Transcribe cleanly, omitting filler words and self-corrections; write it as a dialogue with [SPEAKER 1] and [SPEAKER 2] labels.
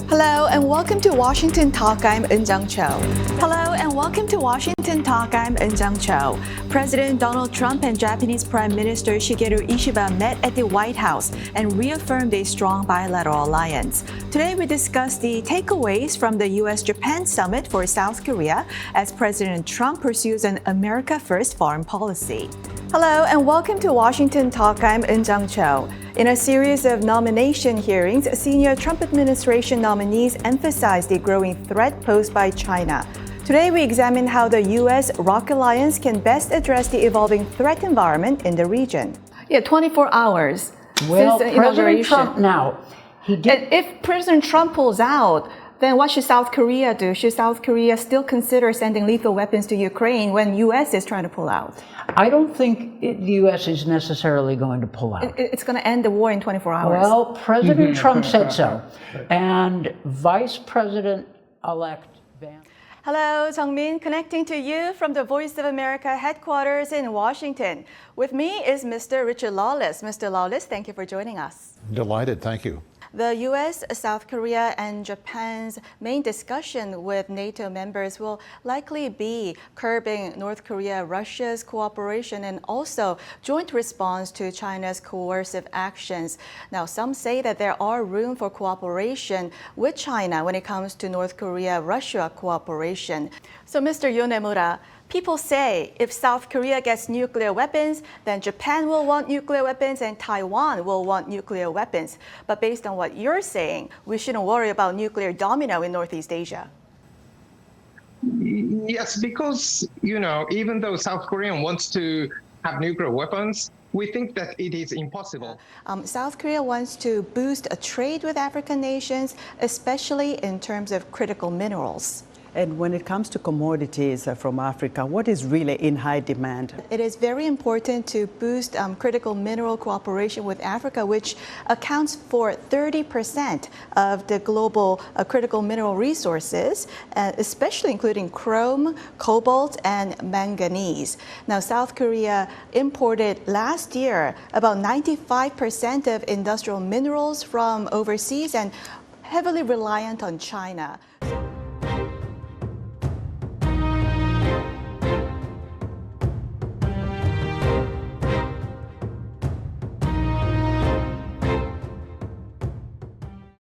[SPEAKER 1] Hello and welcome to Washington Talk. I'm Eunjung Cho. Hello and welcome to Washington Talk. I'm Eunjung Cho. President Donald Trump and Japanese Prime Minister Shigeru Ishiba met at the White House and reaffirmed a strong bilateral alliance. Today we discuss the takeaways from the U.S.-Japan summit for South Korea as President Trump pursues an America First foreign policy. Hello and welcome to Washington Talk. I'm Eunjung Cho. In a series of nomination hearings, senior Trump administration nominees emphasized the growing threat posed by China. Today, we examine how the U.S.-ROC alliance can best address the evolving threat environment in the region. 24 hours
[SPEAKER 2] well,
[SPEAKER 1] since the
[SPEAKER 2] President
[SPEAKER 1] inauguration.
[SPEAKER 2] Trump now, he did.
[SPEAKER 1] And if President Trump pulls out, then what should South Korea do? Should South Korea still consider sending lethal weapons to Ukraine when U.S. is trying to pull out?
[SPEAKER 2] I don't think the U.S. is necessarily going to pull out.
[SPEAKER 1] It's going to end the war in 24 hours.
[SPEAKER 2] Well, President Trump said so. And Vice President-elect Van...
[SPEAKER 1] Hello, Jung-min, connecting to you from the Voice of America headquarters in Washington. With me is Mr. Richard Lawless. Mr. Lawless, thank you for joining us.
[SPEAKER 3] Delighted, thank you.
[SPEAKER 1] The U.S., South Korea, and Japan's main discussion with NATO members will likely be curbing North Korea, Russia's cooperation, and also joint response to China's coercive actions. Now, some say that there are room for cooperation with China when it comes to North Korea-Russia cooperation. So, Mr. Yonemura, people say if South Korea gets nuclear weapons, then Japan will want nuclear weapons and Taiwan will want nuclear weapons. But based on what you're saying, we shouldn't worry about nuclear domino in Northeast Asia.
[SPEAKER 4] Yes, because, even though South Korea wants to have nuclear weapons, we think that it is impossible.
[SPEAKER 1] South Korea wants to boost a trade with African nations, especially in terms of critical minerals.
[SPEAKER 5] And when it comes to commodities from Africa, what is really in high demand?
[SPEAKER 1] It is very important to boost critical mineral cooperation with Africa, which accounts for 30% of the global critical mineral resources, especially including chrome, cobalt, and manganese. Now, South Korea imported last year about 95% of industrial minerals from overseas and heavily reliant on China.